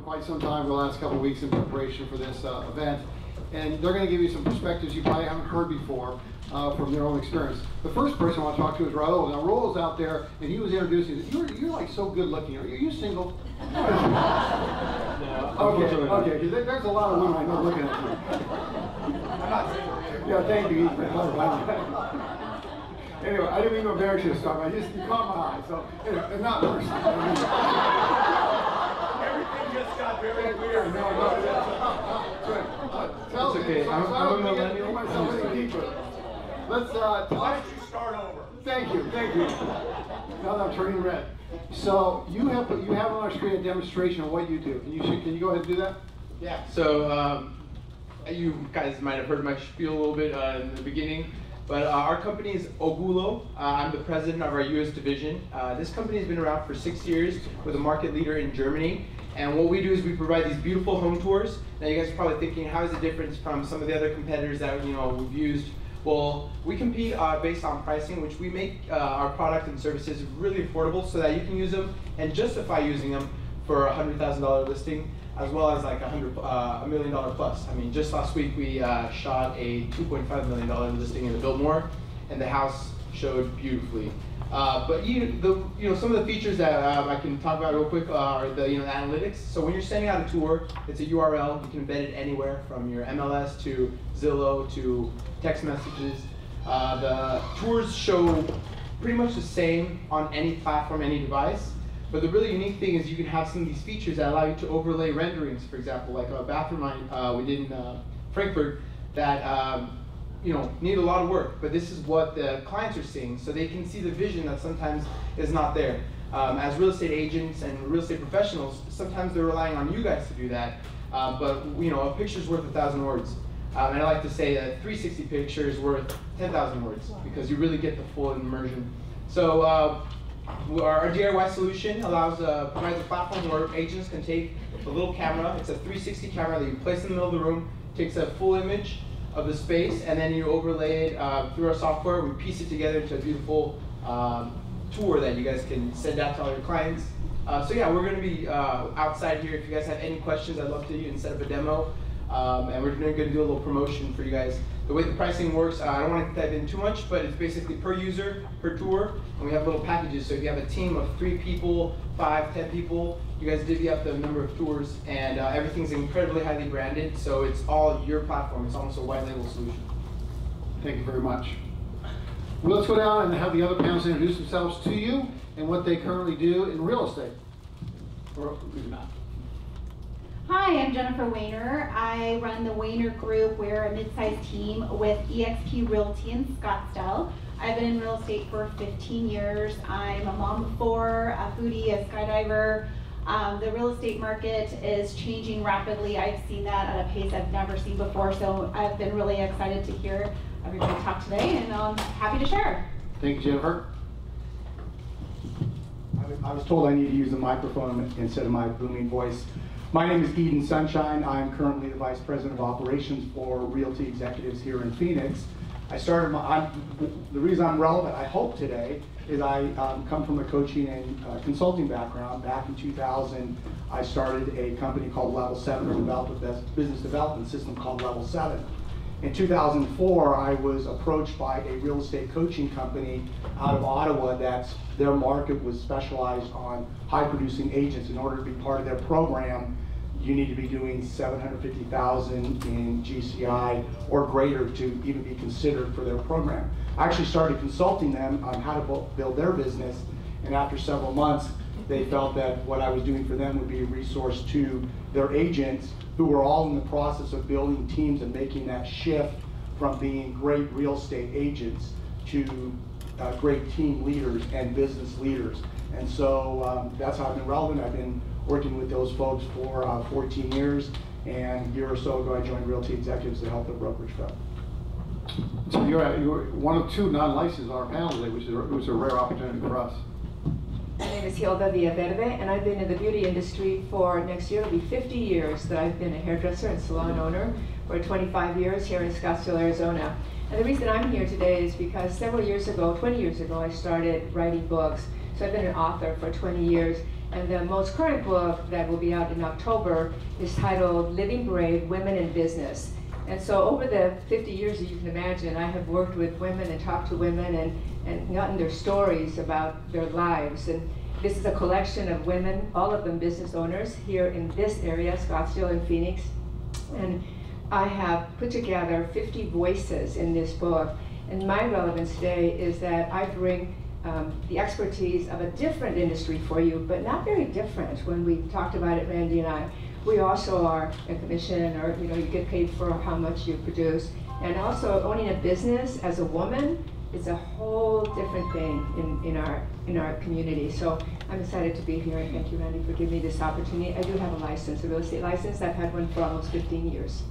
quite some time, the last couple of weeks in preparation for this event. And they're going to give you some perspectives you probably haven't heard before from their own experience. The first person I want to talk to is Raul. Now, Raul's out there, and he was introducing you. You're like so good looking. Are you single? No. Okay, because there's a lot of women I know looking at you. I'm not single. Yeah, thank you. Anyway, I didn't mean to embarrass you to start. You caught my eye, so anyway, not personal. Everything just got very weird. It's okay. I'm a millennial. Let's Why don't you start over? Thank you. Now that I'm turning red. So you have on our screen a demonstration of what you do. Can you go ahead and do that? Yeah. So you guys might have heard my spiel a little bit in the beginning, but our company is Ogulo. I'm the president of our U.S. division. This company has been around for 6 years. We're the market leader in Germany. And what we do is we provide these beautiful home tours. Now you guys are probably thinking, how is it different from some of the other competitors that we've used? Well, we compete based on pricing, which we make our product and services really affordable so that you can use them and justify using them for a $100,000 listing, as well as like $1 million plus. I mean, just last week we shot a $2.5 million listing in the Biltmore, and the house showed beautifully. But some of the features that I can talk about real quick are the analytics. So when you're sending out a tour, it's a URL. You can embed it anywhere from your MLS to Zillow to text messages. The tours show pretty much the same on any platform, any device. But the really unique thing is you can have some of these features that allow you to overlay renderings. For example, like a bathroom we did in Frankfurt that need a lot of work, but this is what the clients are seeing, so they can see the vision that sometimes is not there. As real estate agents and real estate professionals, sometimes they're relying on you guys to do that, but a picture's worth 1,000 words. And I like to say that 360 picture is worth 10,000 words, because you really get the full immersion. So our DIY solution provides a platform where agents can take a little camera. It's a 360 camera that you place in the middle of the room, takes a full image of the space, and then you overlay it through our software. We piece it together into a beautiful tour that you guys can send out to all your clients. So yeah, we're going to be outside here. If you guys have any questions, I'd love to even set up a demo. And we're going to do a little promotion for you guys. The way the pricing works, I don't want to dive in too much, but it's basically per user, per tour, and we have little packages. So if you have a team of 3 people, 5, 10 people, you guys divvy up the number of tours, and everything's incredibly highly branded, so it's all your platform. It's almost a white label solution. Thank you very much. Well, let's go down and have the other panelists introduce themselves to you and what they currently do in real estate. Or maybe not. Hi, I'm Jennifer Wehner. I run the Wehner Group. We're a mid-sized team with eXp Realty in Scottsdale. I've been in real estate for 15 years. I'm a mom of 4, a foodie, a skydiver. The real estate market is changing rapidly. I've seen that at a pace I've never seen before, so I've been really excited to hear everybody talk today, and I'm happy to share. Thank you, Jennifer. I was told I need to use the microphone instead of my booming voice. My name is Eden Sunshine. I'm currently the Vice President of Operations for Realty Executives here in Phoenix. The reason I'm relevant, I hope today, is I come from a coaching and consulting background. Back in 2000, I started a company called Level 7, or developed a business development system called Level 7. In 2004, I was approached by a real estate coaching company out of Ottawa their market was specialized on high-producing agents. In order to be part of their program, you need to be doing $750,000 in GCI or greater to even be considered for their program. I actually started consulting them on how to build their business, and after several months, they felt that what I was doing for them would be a resource to their agents, who were all in the process of building teams and making that shift from being great real estate agents to great team leaders and business leaders. And so that's how I've been relevant. I've been working with those folks for 14 years, and a year or so ago I joined Realty Executives to help the brokerage firm. So you're one of 2 non-licensed on our panel today, which is a rare opportunity for us. My name is Hilda Villaverde, and I've been in the beauty industry for next year. It'll be 50 years that I've been a hairdresser and salon owner for 25 years here in Scottsdale, Arizona. And the reason I'm here today is because several years ago, 20 years ago, I started writing books. So I've been an author for 20 years. And the most current book that will be out in October is titled Living Brave, Women in Business. And so over the 50 years that you can imagine, I have worked with women and talked to women and gotten their stories about their lives. And this is a collection of women, all of them business owners here in this area, Scottsdale and Phoenix. And I have put together 50 voices in this book. And my relevance today is that I bring the expertise of a different industry for you, but not very different. When we talked about it, Randy and I, we also are a commission, or you get paid for how much you produce. And also owning a business as a woman is a whole different thing in our community. So I'm excited to be here, and thank you, Randy, for giving me this opportunity. I do have a license, a real estate license. I've had one for almost 15 years.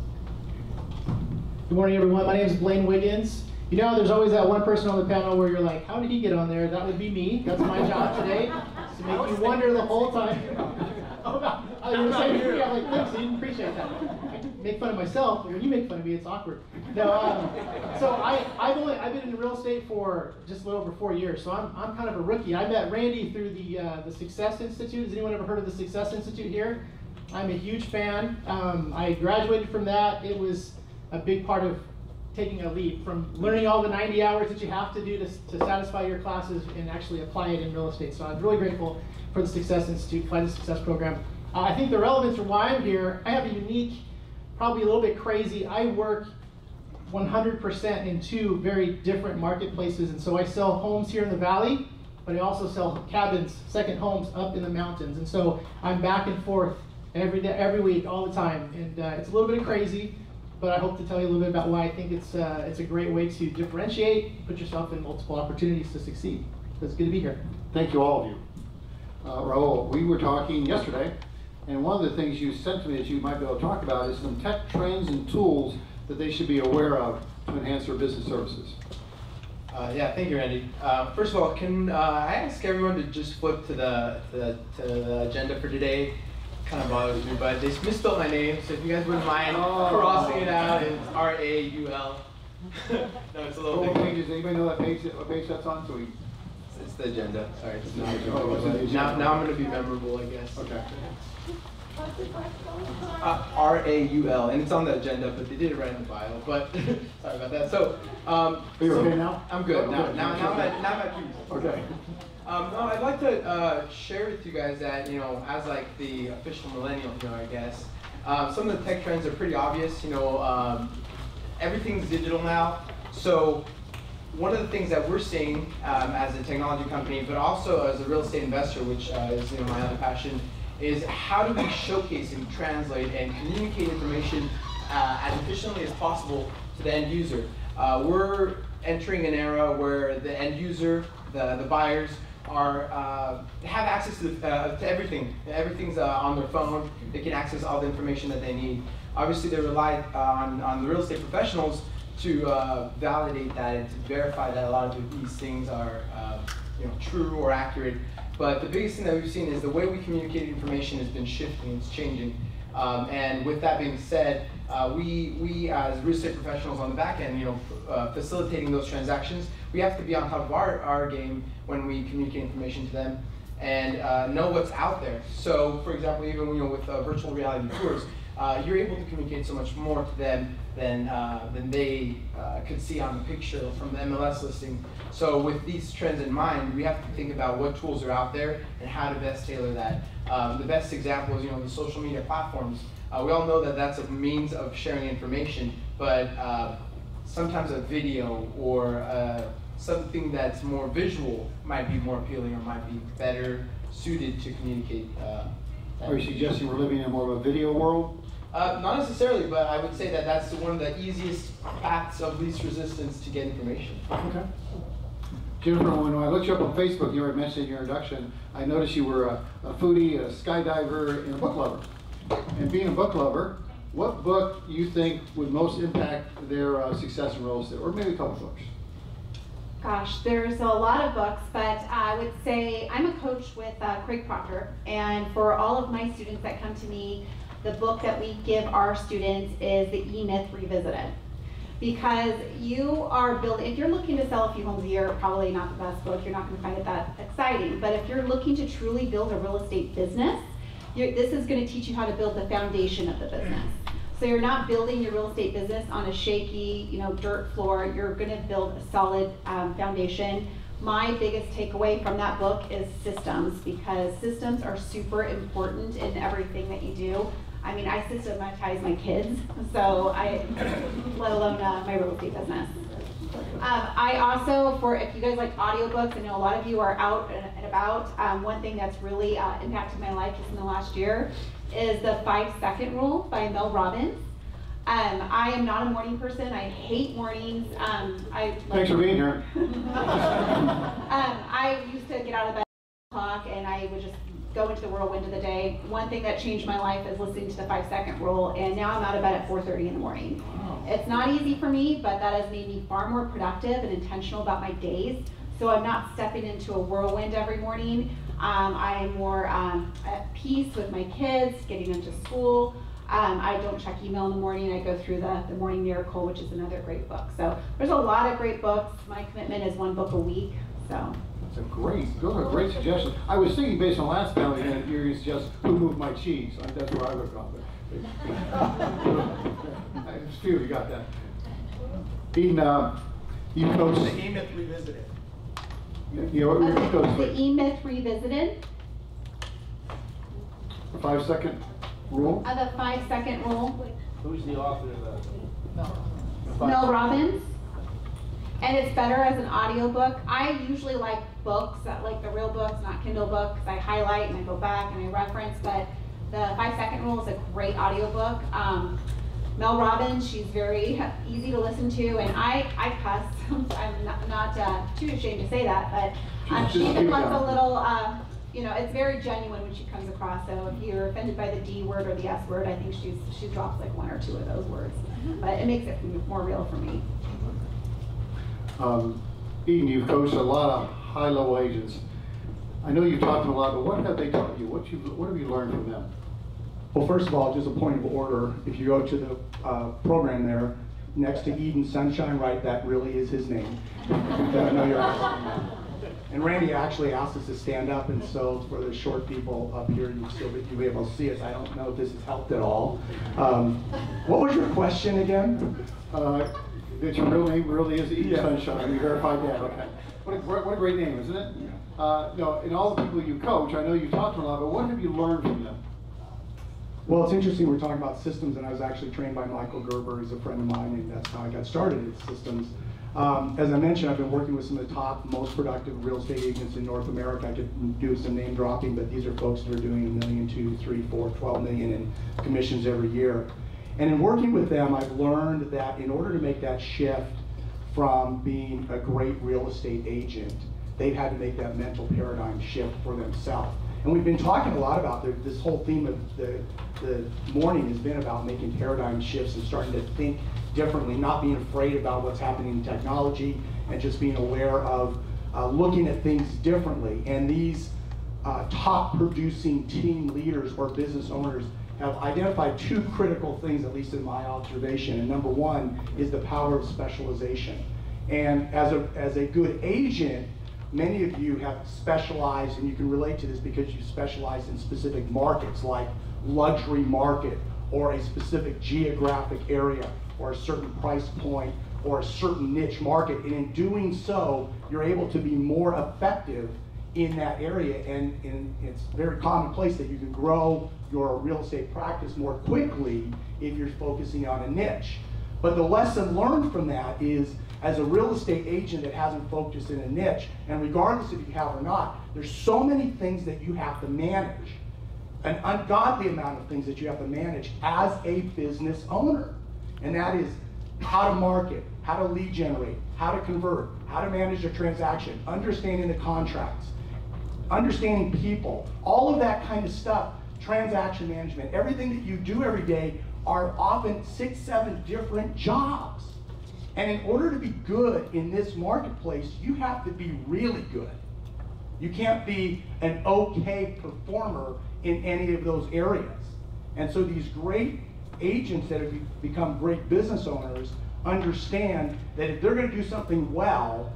Good morning, everyone. My name is Blaine Wiggins. You know, there's always that one person on the panel where you're like, how did he get on there? That would be me. That's my job today, to make you wonder the whole time. Oh, no. I was saying to me, I'm like, thanks, you didn't appreciate that. I make fun of myself, but when you make fun of me, it's awkward. No, so I've been in real estate for just a little over 4 years, so I'm kind of a rookie. I met Randy through the Success Institute. Has anyone ever heard of the Success Institute here? I'm a huge fan. I graduated from that. It was a big part of taking a leap from learning all the 90 hours that you have to do to satisfy your classes and actually apply it in real estate. So I'm really grateful for the Success Institute, Apply the Success program. I think the relevance for why I'm here, I have a unique, probably a little bit crazy, I work 100% in two very different marketplaces. And so I sell homes here in the valley, but I also sell cabins, second homes up in the mountains. And so I'm back and forth every day, every week, all the time. And it's a little bit crazy, but I hope to tell you a little bit about why I think it's a great way to differentiate, put yourself in multiple opportunities to succeed. So it's good to be here. Thank you, all of you. Raul, we were talking yesterday, and one of the things you sent to me that you might be able to talk about is some tech trends and tools that they should be aware of to enhance their business services. Yeah, thank you, Randy. First of all, can I ask everyone to just flip to the agenda for today? Kind of bothers me, but they misspelled my name, so if you guys wouldn't mind crossing it out, it's R-A-U-L. No, it's a little What bit. page does anybody know what page that's on? So we. It's the agenda. Sorry, it's not. Oh, it's in the agenda. Now I'm going to be memorable, I guess. Okay. R-A-U-L, and it's on the agenda, but they did it right in the bio. But sorry about that. So, Are you okay now? I'm good. Okay. Now I'm at peace. Okay. No, I'd like to share with you guys that, as like the official millennial here, I guess, some of the tech trends are pretty obvious. Everything's digital now. So one of the things that we're seeing as a technology company, but also as a real estate investor, which is my other passion, is how do we showcase and translate and communicate information as efficiently as possible to the end user. We're entering an era where the end user, the buyers, have access to everything. Everything's on their phone. They can access all the information that they need. Obviously, they rely on the real estate professionals to validate that and to verify that a lot of these things are true or accurate. But the biggest thing that we've seen is the way we communicate information has been shifting, it's changing. And with that being said, we as real estate professionals on the back end, facilitating those transactions, we have to be on top of our game when we communicate information to them and know what's out there. So, for example, even with virtual reality tours, you're able to communicate so much more to them than they could see on the picture from the MLS listing. So with these trends in mind, we have to think about what tools are out there and how to best tailor that. The best example is the social media platforms. We all know that that's a means of sharing information, but sometimes a video or something that's more visual might be more appealing or might be better suited to communicate. Are you suggesting we're living in more of a video world? Not necessarily, but I would say that that's one of the easiest paths of least resistance to get information. Okay. Jennifer, when I looked you up on Facebook, you were mentioned in your introduction, I noticed you were a foodie, a skydiver, and a book lover. And being a book lover, what book you think would most impact their success in real estate, or maybe a couple books? Gosh, there's a lot of books, but I would say I'm a coach with Craig Proctor, and for all of my students that come to me, the book that we give our students is The E-Myth Revisited. because you are building, if you're looking to sell a few homes a year, probably not the best book, you're not gonna find it that exciting. But if you're looking to truly build a real estate business, this is gonna teach you how to build the foundation of the business. So you're not building your real estate business on a shaky, dirt floor. You're gonna build a solid foundation. My biggest takeaway from that book is systems, because systems are super important in everything that you do. I mean, I systematize my kids, so let alone my real estate business. I also, if you guys like audiobooks, I know a lot of you are out and about. One thing that's really impacted my life just in the last year is the 5-second rule by Mel Robbins. I am not a morning person. I hate mornings. Thanks for being here. I used to get out of bed at 8 o'clock and I would just go into the whirlwind of the day. One thing that changed my life is listening to the 5-second rule, and now I'm out of bed at 4:30 in the morning. It's not easy for me, but that has made me far more productive and intentional about my days. So I'm not stepping into a whirlwind every morning. I'm more at peace with my kids, getting into school. I don't check email in the morning. I go through the Morning Miracle, which is another great book. So there's a lot of great books. My commitment is 1 book a week. So. Those are great suggestions. I was thinking based on last family, and you're going to suggest Who Moved My Cheese. That's where I would have gone. I just feel you got that. Eden, you coach. The E-Myth Revisited. What you coach? The E-Myth Revisited. The 5-second rule. The 5-second rule. Who's the author of that? Mel Robbins. And it's better as an audiobook. I usually like books, like the real books, not Kindle books. I highlight and I go back and I reference, but the 5-second rule is a great audiobook. Mel Robbins, she's very easy to listen to, and I cuss. I'm not too ashamed to say that, but she even lets a little, it's very genuine when she comes across. So if you're offended by the D word or the S word, I think she drops like 1 or 2 of those words. But it makes it more real for me. Eden, you've coached a lot of high-level agents. I know you've talked to them a lot, but what have they taught you? What have you learned from them? Well, first of all, just a point of order. If you go to the program there, next to Eden Sunshine, right, that really is his name. I know you're asking that. And Randy actually asked us to stand up, and so for the short people up here, you'll be able to see us. I don't know if this has helped at all. What was your question again? That your real name really is Eden Sunshine. We verified that. Okay. What a great name, isn't it? No, in all the people you coach, I know you talked to a lot, but what have you learned from them? Well, it's interesting we're talking about systems, and I was actually trained by Michael Gerber. He's a friend of mine, and that's how I got started in systems. As I mentioned, I've been working with some of the top, most productive real estate agents in North America. I could do some name dropping, but these are folks that are doing $1 million, $2 million, $3 million, $4 million, $12 million in commissions every year. And in working with them, I've learned that in order to make that shift from being a great real estate agent, they've had to make that mental paradigm shift for themselves. And we've been talking a lot about this whole theme of the morning has been about making paradigm shifts and starting to think differently, not being afraid about what's happening in technology, and just being aware of looking at things differently. And these top producing team leaders or business owners have identified 2 critical things, at least in my observation. And number 1 is the power of specialization. And as a good agent, many of you have specialized, and you can relate to this because you specialize in specific markets like luxury market or a specific geographic area or a certain price point or a certain niche market. And in doing so, you're able to be more effective in that area. And it's very commonplace that you can grow your real estate practice more quickly if you're focusing on a niche. But the lesson learned from that is, as a real estate agent that hasn't focused in a niche, and regardless if you have or not, there's so many things that you have to manage, an ungodly amount of things that you have to manage as a business owner. And that is how to market, how to lead generate, how to convert, how to manage a transaction, understanding the contracts, understanding people, all of that kind of stuff, transaction management, everything that you do every day are often 6, 7 different jobs. And in order to be good in this marketplace, you have to be really good. You can't be an okay performer in any of those areas. And so these great agents that have become great business owners understand that if they're going to do something well,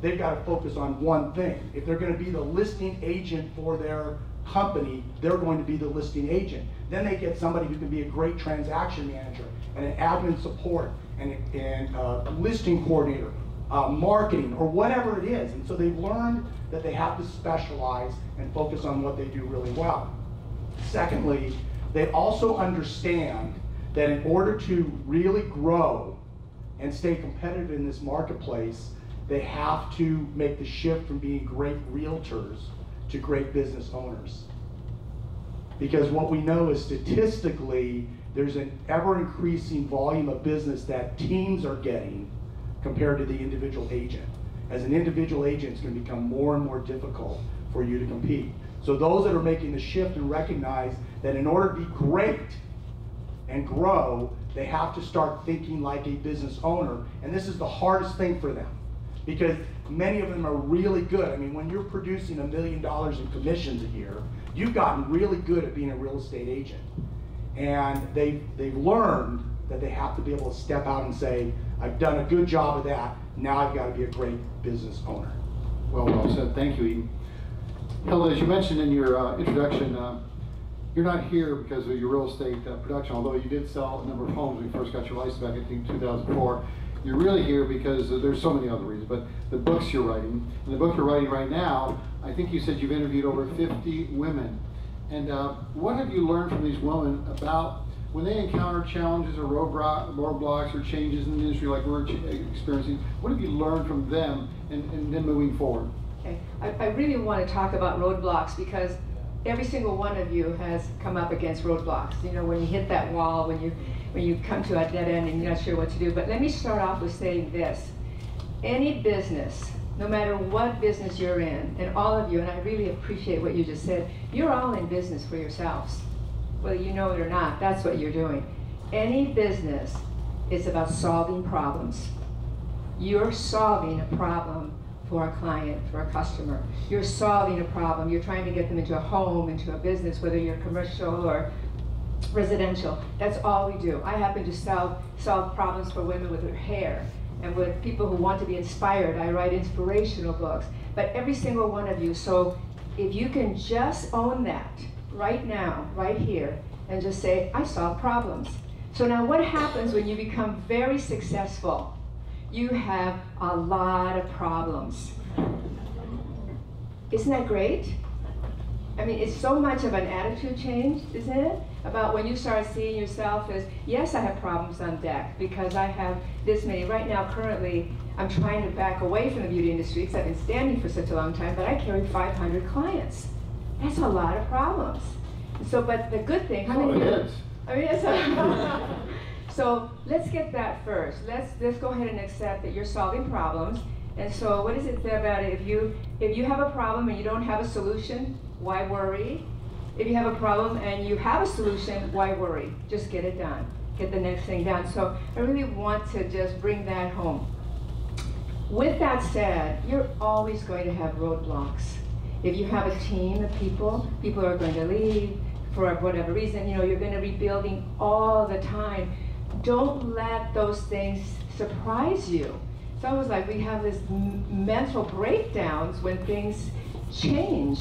they've got to focus on one thing. If they're going to be the listing agent for their company, they're going to be the listing agent. Then they get somebody who can be a great transaction manager and an admin support and a listing coordinator, marketing, or whatever it is. And so they've learned that they have to specialize and focus on what they do really well. Secondly, they also understand that in order to really grow and stay competitive in this marketplace, they have to make the shift from being great realtors to great business owners. Because what we know is statistically, there's an ever-increasing volume of business that teams are getting compared to the individual agent. As an individual agent, it's going to become more and more difficult for you to compete. So those that are making the shift and recognize that in order to be great and grow, they have to start thinking like a business owner. And this is the hardest thing for them, because many of them are really good. I mean, when you're producing $1 million in commissions a year, you've gotten really good at being a real estate agent. And they've learned that they have to be able to step out and say, I've done a good job of that, now I've got to be a great business owner. Well said. Thank you, Eden. Hilda, as you mentioned in your introduction, you're not here because of your real estate production, although you did sell a number of homes when you first got your license back, I think, 2004. You're really here because there's so many other reasons, but the books you're writing, and the book you're writing right now, I think you said you've interviewed over 50 women. And what have you learned from these women about when they encounter challenges or roadblocks or changes in the industry like we're experiencing? What have you learned from them and then moving forward? Okay, I really want to talk about roadblocks because every single one of you has come up against roadblocks. You know, when you hit that wall, when you come to a dead end and you're not sure what to do. But let me start off with saying this. Any business, no matter what business you're in, and all of you, and I really appreciate what you just said, you're all in business for yourselves. Whether you know it or not, that's what you're doing. Any business is about solving problems. You're solving a problem for a client, for a customer. You're solving a problem. You're trying to get them into a home, into a business, whether you're commercial or residential. That's all we do. I happen to solve problems for women with their hair and with people who want to be inspired. I write inspirational books. But every single one of you, so if you can just own that right now, right here, and just say, I solve problems. So now what happens when you become very successful? You have a lot of problems. Isn't that great? I mean, it's so much of an attitude change, isn't it? About when you start seeing yourself as, yes, I have problems on deck because I have this many. Right now, currently, I'm trying to back away from the beauty industry because I've been standing for such a long time, but I carry 500 clients. That's a lot of problems. So, but the good thing, how many years? I mean, it's a so let's get that first. Let's go ahead and accept that you're solving problems. And so what does it say about it? If you have a problem and you don't have a solution, why worry? If you have a problem and you have a solution, why worry? Just get it done. Get the next thing done. So I really want to just bring that home. With that said, you're always going to have roadblocks. If you have a team of people are going to leave for whatever reason, you know, you're going to be building all the time. Don't let those things surprise you. It's almost like we have this mental breakdowns when things change.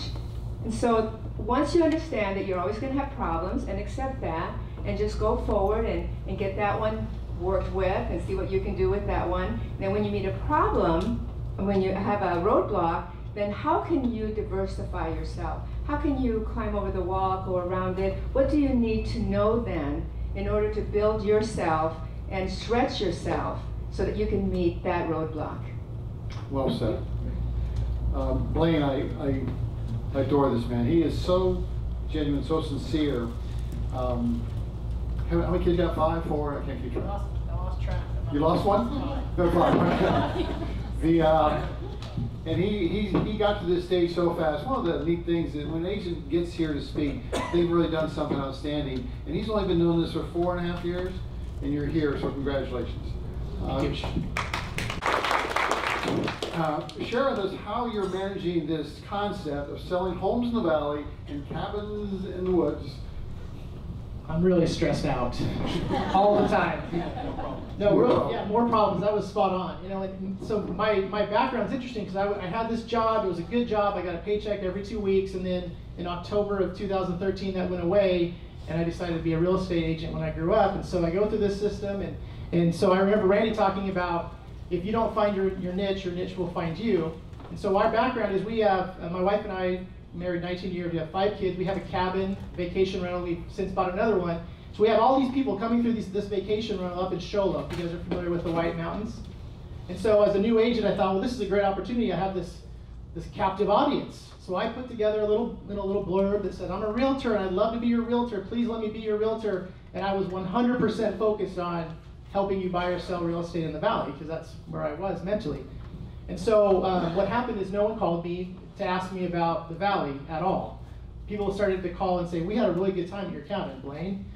And so once you understand that you're always going to have problems and accept that and just go forward and get that one worked with and see what you can do with that one. And then when you meet a problem, when you have a roadblock, then how can you diversify yourself? How can you climb over the wall, go around it? What do you need to know then in order to build yourself and stretch yourself so that you can meet that roadblock? Well said. Blaine, I adore this man. He is so genuine, so sincere. How many kids you got? 5, 4? I can't keep track. I lost track. You lost one? No problem. And he got to this stage so fast. One of the neat things is when an agent gets here to speak, they've really done something outstanding. And he's only been doing this for 4.5 years, and you're here, so congratulations. Share with us how you're managing this concept of selling homes in the valley and cabins in the woods. I'm really stressed out all the time. No, yeah, more problems. That was spot on. You know, and so my background's interesting because I had this job. It was a good job. I got a paycheck every 2 weeks, and then in October of 2013 that went away, and I decided to be a real estate agent when I grew up. And so I go through this system, and so I remember Randy talking about if you don't find your niche will find you. And so our background is we have my wife and I married 19 years. We have 5 kids. We have a cabin, vacation rental. We've since bought another one. So we have all these people coming through this vacation rental up in Shola. You guys are familiar with the White Mountains. And so as a new agent, I thought, well, this is a great opportunity. I have this captive audience. So I put together a little blurb that said, I'm a realtor and I'd love to be your realtor. Please let me be your realtor. And I was 100% focused on helping you buy or sell real estate in the Valley because that's where I was mentally. And so what happened is no one called me to ask me about the Valley at all. People started to call and say, we had a really good time at your cabin, Blaine.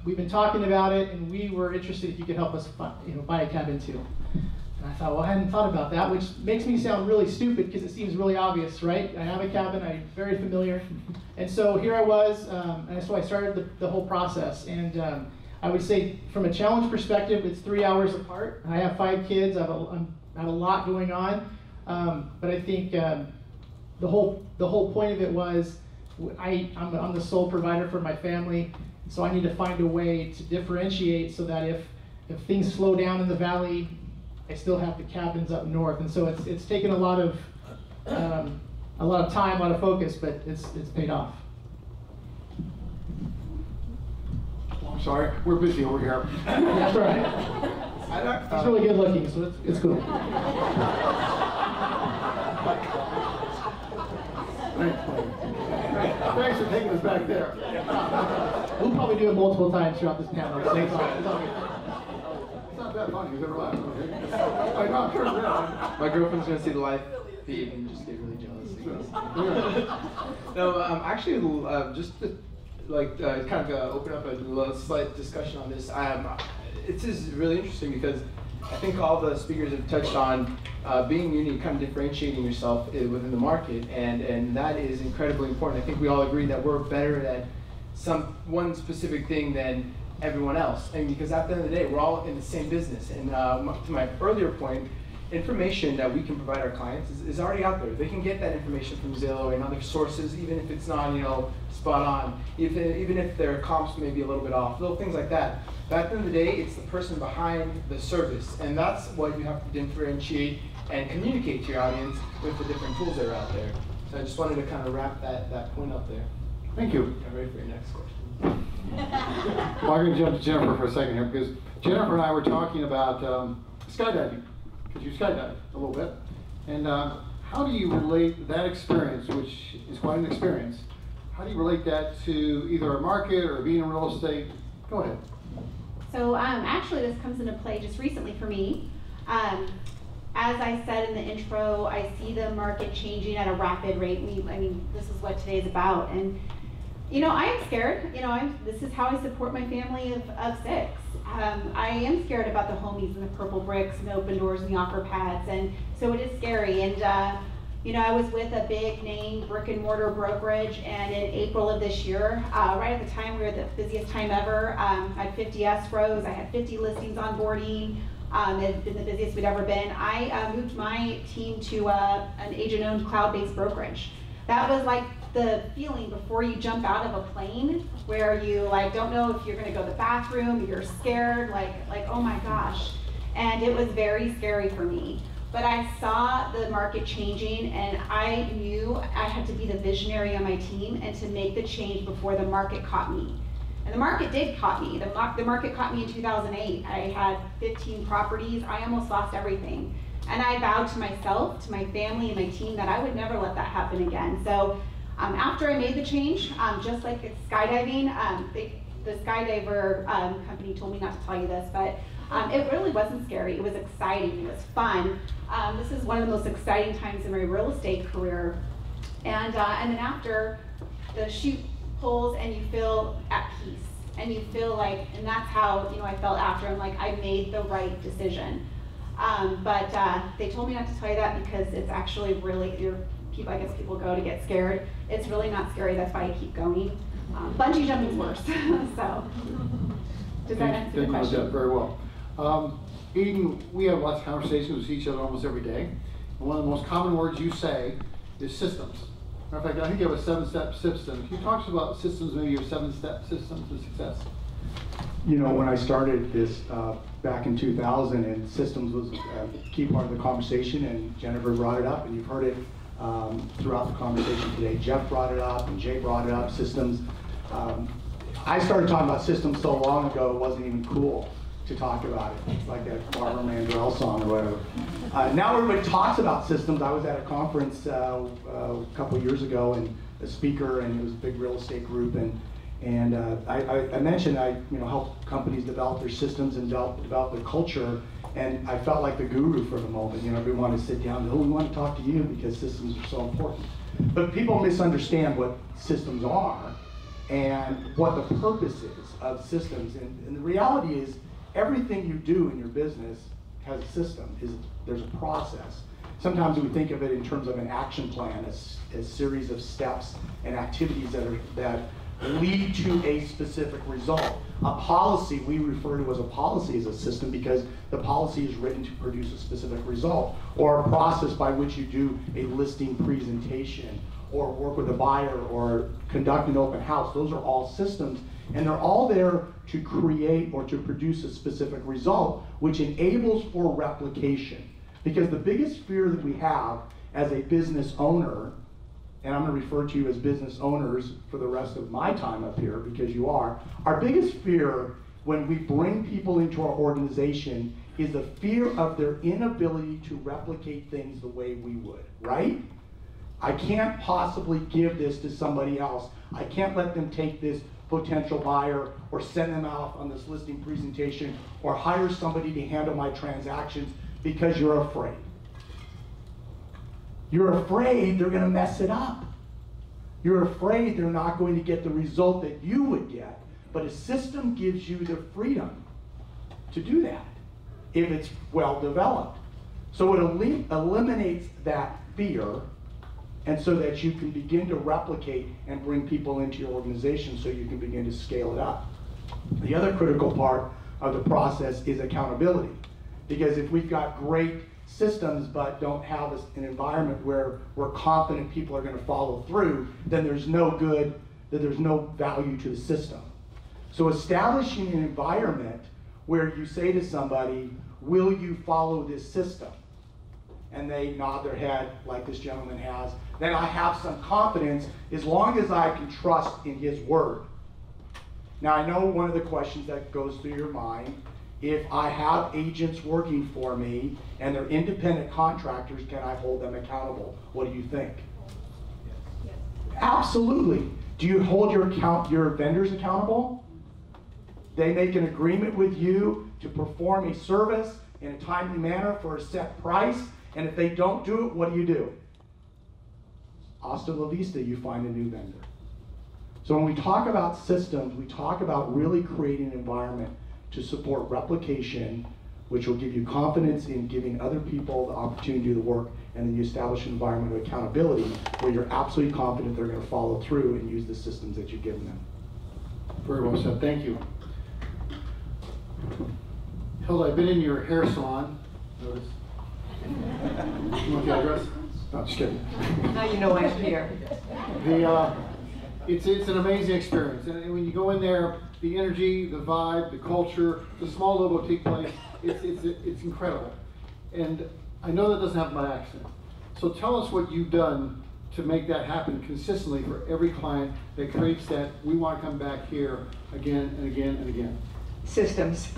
We've been talking about it, and we were interested if you could help us buy a cabin too. And I thought, well, I hadn't thought about that, which makes me sound really stupid because it seems really obvious, right? I have a cabin, I'm very familiar. And so here I was, and so I started the whole process. And I would say from a challenge perspective, it's 3 hours apart. I have 5 kids, I have a lot going on. But I think the whole point of it was I'm the sole provider for my family, so I need to find a way to differentiate so that if things slow down in the Valley, I still have the cabins up north. And so it's taken a lot of time, a lot of focus, but it's paid off. I'm sorry, we're busy over here. That's all right. He's really good looking, so it's cool. Thanks for taking us back there. We'll probably do it multiple times throughout this panel. So It's not that funny, is it relax? I know, I'm sure it is. My girlfriend's gonna see the live feed and just get really jealous. No, actually, just to kind of open up a little slight discussion on this. This is really interesting because I think all the speakers have touched on being unique, kind of differentiating yourself within the market, and that is incredibly important. I think we all agree that we're better at one specific thing than everyone else, and because at the end of the day, we're all in the same business. And to my earlier point, information that we can provide our clients is already out there. They can get that information from Zillow and other sources, even if it's not spot on, even if their comps may be a little bit off, little things like that. But at the end of the day, it's the person behind the service, and that's what you have to differentiate and communicate to your audience with the different tools that are out there. So I just wanted to kind of wrap that point up there. Thank you. I'm ready for your next question. Well, I'm going to jump to Jennifer for a second here because Jennifer and I were talking about skydiving, because you skydive a little bit. And how do you relate that experience, which is quite an experience, how do you relate that to either a market or being in real estate? Go ahead. So actually this comes into play just recently for me. As I said in the intro, I see the market changing at a rapid rate. I mean, this is what today's about. And I am scared. This is how I support my family of 6. I am scared about the homies and the purple bricks and the open doors and the offer pads, and so it is scary. And I was with a big name brick and mortar brokerage, and in April of this year, right at the time we were at the busiest time ever, I had 50 escrows, I had 50 listings onboarding. It's been the busiest we'd ever been. I moved my team to an agent-owned cloud-based brokerage. That was like the feeling before you jump out of a plane, where you don't know if you're going to go to the bathroom, you're scared, like oh my gosh. And it was very scary for me. But I saw the market changing, and I knew I had to be the visionary on my team and to make the change before the market caught me. And the market did caught me. The market caught me in 2008. I had 15 properties. I almost lost everything. And I vowed to myself, to my family, and my team that I would never let that happen again. So after I made the change, just like it's skydiving, the skydiver company told me not to tell you this, but it really wasn't scary. It was exciting. It was fun. This is one of the most exciting times in my real estate career. And then after, the chute pulls and you feel at peace. And you feel like, and that's how I felt after. I'm like, I made the right decision. But they told me not to tell you that because it's actually really, I guess people go to get scared. It's really not scary. That's why I keep going. Bungee jumping's worse. So, does that answer your Thank you, question? very well. Eden, we have lots of conversations with each other almost every day. And one of the most common words you say is systems. Matter of fact, I think you have a 7-step system. Can you talk to us about systems, maybe your 7-step systems to success? You know, when I started this back in 2000, and systems was a key part of the conversation, and Jennifer brought it up, and you've heard it throughout the conversation today. Jeff brought it up, and Jay brought it up, systems. I started talking about systems so long ago, it wasn't even cool to talk about it. It's like that Barbara Mandrell song or whatever. Now everybody talks about systems. I was at a conference a couple of years ago, and a speaker, and it was a big real estate group, and I mentioned I help companies develop their systems and develop their culture, and I felt like the guru for the moment. Everyone wanted to sit down and, oh, we want to talk to you because systems are so important. But people misunderstand what systems are and what the purpose is of systems. And the reality is, everything you do in your business has a system. There's a process. Sometimes we think of it in terms of an action plan, a series of steps and activities that lead to a specific result. A policy, we refer to as a policy, as a system because the policy is written to produce a specific result, or a process by which you do a listing presentation, or work with a buyer, or conduct an open house. Those are all systems, and they're all there to create or to produce a specific result, which enables for replication. Because the biggest fear that we have as a business owner, and I'm going to refer to you as business owners for the rest of my time up here because you are, our biggest fear when we bring people into our organization is the fear of their inability to replicate things the way we would, right? I can't possibly give this to somebody else. I can't let them take this potential buyer or send them out on this listing presentation or hire somebody to handle my transactions because you're afraid. You're afraid they're going to mess it up. You're afraid they're not going to get the result that you would get. But a system gives you the freedom to do that if it's well developed. So it eliminates that fear, and so that you can begin to replicate and bring people into your organization so you can begin to scale it up. The other critical part of the process is accountability. Because if we've got great systems but don't have an environment where we're confident people are going to follow through, then there's no value to the system. So establishing an environment where you say to somebody, will you follow this system? And they nod their head like this gentleman has, then I have some confidence as long as I can trust in his word. Now I know one of the questions that goes through your mind, if I have agents working for me and they're independent contractors, can I hold them accountable? What do you think? Yes. Absolutely. Do you hold your vendors accountable? They make an agreement with you to perform a service in a timely manner for a set price, and if they don't do it, what do? Hasta la vista, you find a new vendor. So when we talk about systems, we talk about really creating an environment to support replication, which will give you confidence in giving other people the opportunity to do the work, and then you establish an environment of accountability where you're absolutely confident they're going to follow through and use the systems that you've given them. Very well said, thank you. Hilda, I've been in your hair salon. Notice. You want the address? No, just kidding. Now you know I'm here. It's an amazing experience, and when you go in there, the energy, the vibe, the culture, the small little boutique place, it's incredible. And I know that doesn't happen by accident. So tell us what you've done to make that happen consistently for every client that creates that we want to come back here again and again and again. Systems.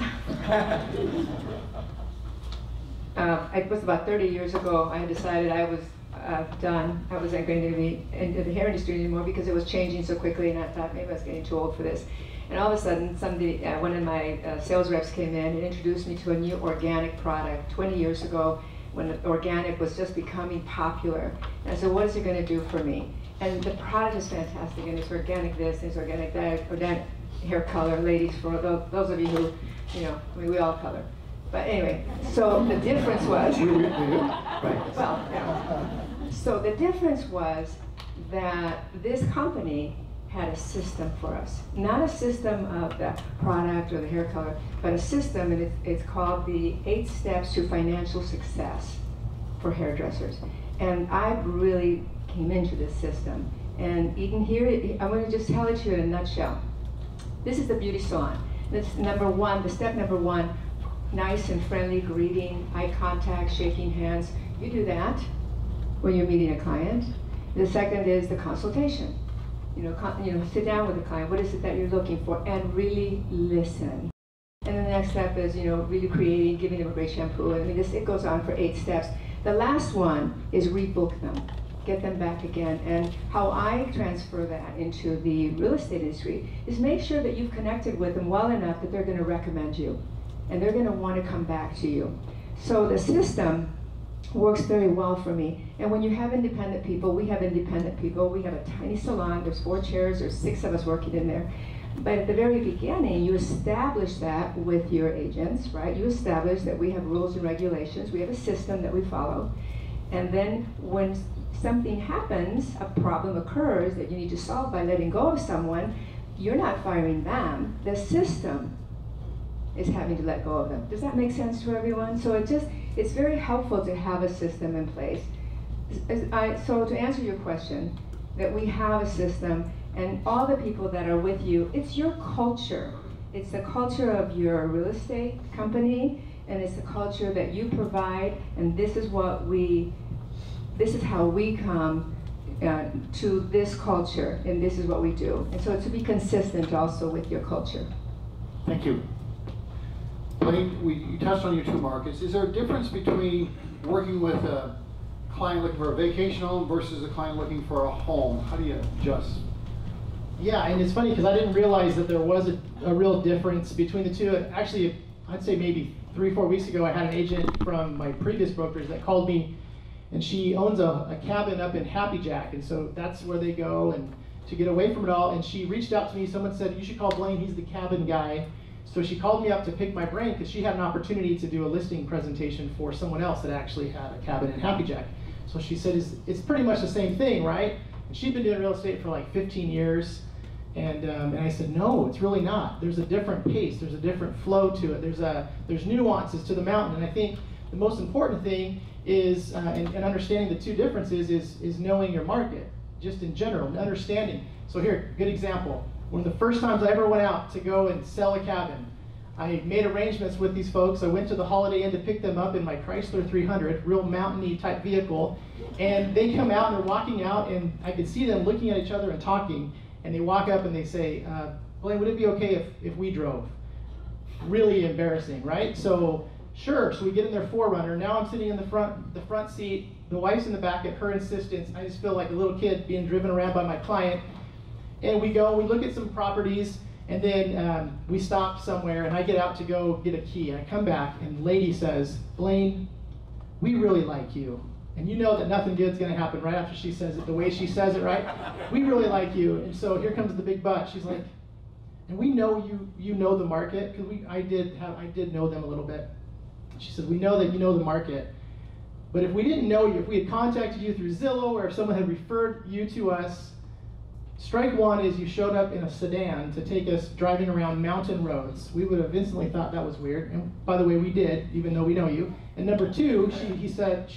It was about 30 years ago, I decided I was done. I wasn't going to be in the hair industry anymore because it was changing so quickly, and I thought maybe I was getting too old for this. And all of a sudden, one of my sales reps came in and introduced me to a new organic product 20 years ago when organic was just becoming popular. And I said, what is it going to do for me? And the product is fantastic, and it's organic this, it's organic that, organic hair color, ladies, for those of you who, we all color. But anyway, so the difference was, So the difference was that this company had a system for us. Not a system of the product or the hair color, but a system, and it's called the 8 Steps to Financial Success for Hairdressers. And I really came into this system. And Eden, here, I'm going to just tell it to you in a nutshell. This is the beauty salon. That's number one, the step number one, nice and friendly greeting, eye contact, shaking hands. You do that when you're meeting a client. The second is the consultation. Sit down with the client. What is it that you're looking for? And really listen. And then the next step is, really creating, giving them a great shampoo. I mean, it goes on for 8 steps. The last one is rebook them. Get them back again. And how I transfer that into the real estate industry is make sure that you've connected with them well enough that they're going to recommend you. And they're going to want to come back to you. So the system works very well for me. And when you have independent people, we have independent people. We have a tiny salon. There's 4 chairs. There's 6 of us working in there. But at the very beginning, you establish that with your agents, right? You establish that we have rules and regulations. We have a system that we follow. And then when something happens, a problem occurs that you need to solve by letting go of someone, you're not firing them. The system is having to let go of them. Does that make sense to everyone? So it's very helpful to have a system in place. So to answer your question, that we have a system, and all the people that are with you, it's your culture. It's the culture of your real estate company, and it's the culture that you provide, and this is how we come to this culture, and this is what we do. And so to be consistent also with your culture. Thank you. Blaine, you touched on your 2 markets. Is there a difference between working with a client looking for a vacation home versus a client looking for a home? How do you adjust? Yeah, and it's funny because I didn't realize that there was a real difference between the two. Actually, I'd say maybe 3-4 weeks ago, I had an agent from my previous brokers that called me, and she owns a cabin up in Happy Jack, and so that's where they go and to get away from it all. And she reached out to me. Someone said, you should call Blaine, he's the cabin guy. So she called me up to pick my brain because she had an opportunity to do a listing presentation for someone else that actually had a cabin in Happy Jack. So she said, it's pretty much the same thing, right? And she'd been doing real estate for like 15 years. And I said, no, it's really not. There's a different pace. There's a different flow to it. There's nuances to the mountain. And I think the most important thing is, and understanding the 2 differences is knowing your market, just in general, and understanding. So here, good example. One of the first times I ever went out to go and sell a cabin, I made arrangements with these folks. I went to the Holiday Inn to pick them up in my Chrysler 300, real mountainy type vehicle. And they come out and they're walking out, and I could see them looking at each other and talking. And they walk up and they say, Blaine, would it be okay if we drove? Really embarrassing, right? So sure, so we get in their 4Runner. Now I'm sitting in the front seat. The wife's in the back at her insistence. I just feel like a little kid being driven around by my client. And we look at some properties, and then we stop somewhere, and I get out to go get a key. And I come back, and the lady says, Blaine, we really like you. And you know that nothing good's going to happen right after she says it, the way she says it, right? We really like you. And so here comes the big but. She's like, and we know you know the market, because I did know them a little bit. She said, we know that you know the market. But if we didn't know you, if we had contacted you through Zillow, or if someone had referred you to us, strike one is you showed up in a sedan to take us driving around mountain roads. We would have instantly thought that was weird. And by the way, we did, even though we know you. And number 2, she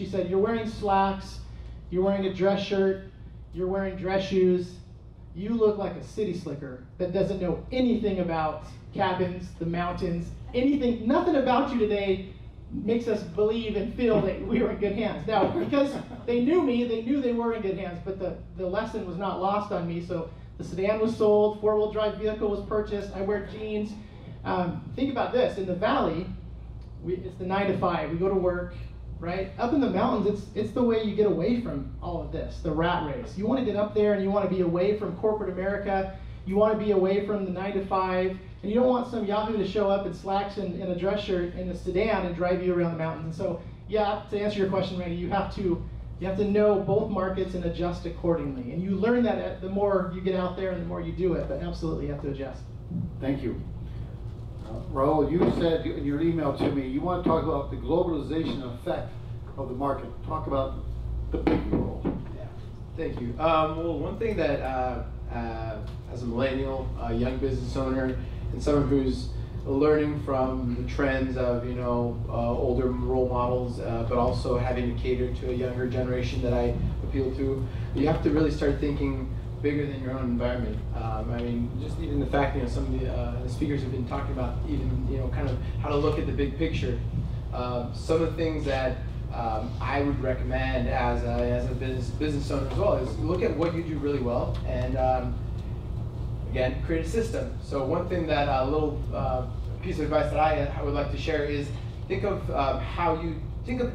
said, you're wearing slacks, you're wearing a dress shirt, you're wearing dress shoes. You look like a city slicker that doesn't know anything about cabins, the mountains, anything, nothing about you today makes us believe and feel that we were in good hands. Now, because they knew me, they knew they were in good hands, but the lesson was not lost on me. So the sedan was sold, 4-wheel drive vehicle was purchased, I wear jeans. Think about this, in the valley, it's the 9 to 5, we go to work, right? Up in the mountains, it's the way you get away from all of this, the rat race. You want to get up there and you want to be away from corporate America, you want to be away from the 9 to 5, and you don't want some yahoo to show up in slacks and a dress shirt in a sedan and drive you around the mountains. And so, yeah, to answer your question, Randy, you have to know both markets and adjust accordingly. And you learn that the more you get out there and the more you do it, but absolutely you have to adjust. Thank you. Raul, you said in your email to me, you want to talk about the globalization effect of the market. Talk about the big world. Yeah, thank you. Well, one thing that as a millennial, a young business owner, and someone who's learning from the trends of older role models, but also having to cater to a younger generation that I appeal to. You have to really start thinking bigger than your own environment. I mean, just even the fact, some of the speakers have been talking about even, kind of how to look at the big picture. Some of the things that I would recommend as a business owner as well is look at what you do really well and again, create a system. So one thing that a little piece of advice that I would like to share is think of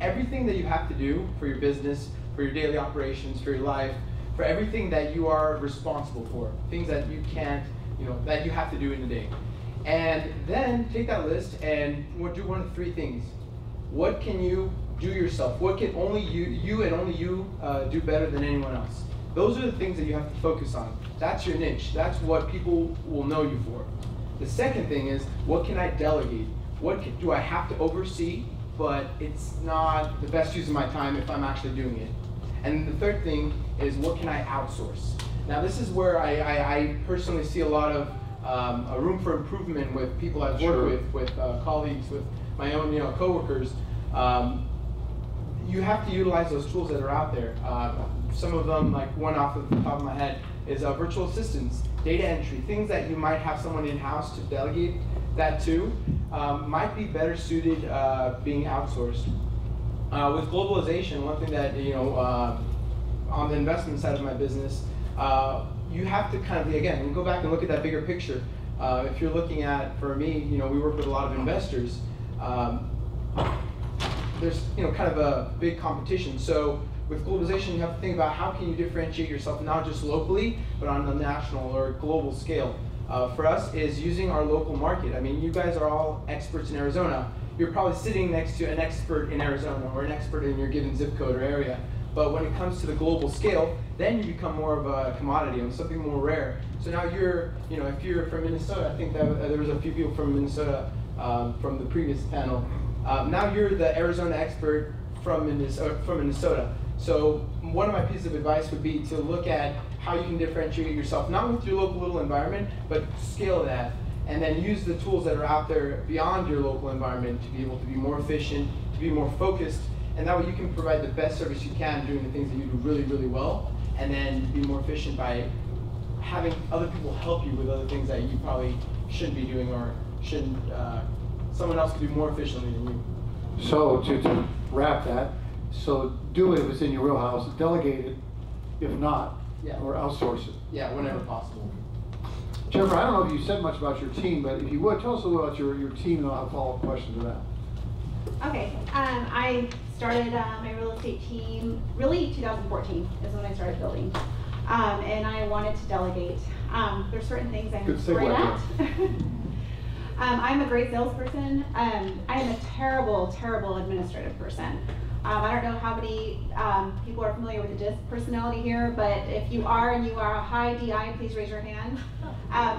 everything that you have to do for your business, for your daily operations, for your life, for everything that you are responsible for, things that you can't, that you have to do in a day. And then take that list and do one of three things. What can you do yourself? What can only you and only you do better than anyone else? Those are the things that you have to focus on. That's your niche. That's what people will know you for. The second thing is, what can I delegate? What do I have to oversee, but it's not the best use of my time if I'm actually doing it? And the third thing is, what can I outsource? Now this is where I personally see a lot of a room for improvement with people I've worked with colleagues, with my own coworkers. You have to utilize those tools that are out there. Some of them, like one off the top of my head, is virtual assistants, data entry, things that you might have someone in-house to delegate that to, might be better suited being outsourced. With globalization, one thing that, on the investment side of my business, you have to kind of, again, go back and look at that bigger picture. If you're looking at, for me, we work with a lot of investors. There's, kind of a big competition. So with globalization, you have to think about how can you differentiate yourself not just locally, but on a national or global scale. For us is using our local market. I mean, you guys are all experts in Arizona. You're probably sitting next to an expert in Arizona or an expert in your given zip code or area. But when it comes to the global scale, then you become more of a commodity and something more rare. So now you're, if you're from Minnesota, I think that there was a few people from Minnesota from the previous panel. Now you're the Arizona expert from Minnesota. So one of my pieces of advice would be to look at how you can differentiate yourself, not with your local little environment, but scale that, and then use the tools that are out there beyond your local environment to be able to be more efficient, to be more focused, and that way you can provide the best service you can doing the things that you do really, really well, and then be more efficient by having other people help you with other things that you probably shouldn't be doing or shouldn't, someone else can do more efficiently than you. So to wrap that, so do it if it's in your wheelhouse, delegate it if not, or outsource it. Yeah, whenever possible. Jennifer, I don't know if you said much about your team, but if you would, tell us a little about your team and I'll have a follow-up question to that. Okay, I started my real estate team, really 2014 is when I started building. And I wanted to delegate. There's certain things I'm great at. I'm a great salesperson. I am a terrible, terrible administrative person. I don't know how many people are familiar with the DISC personality here, but if you are and you are a high DI, please raise your hand.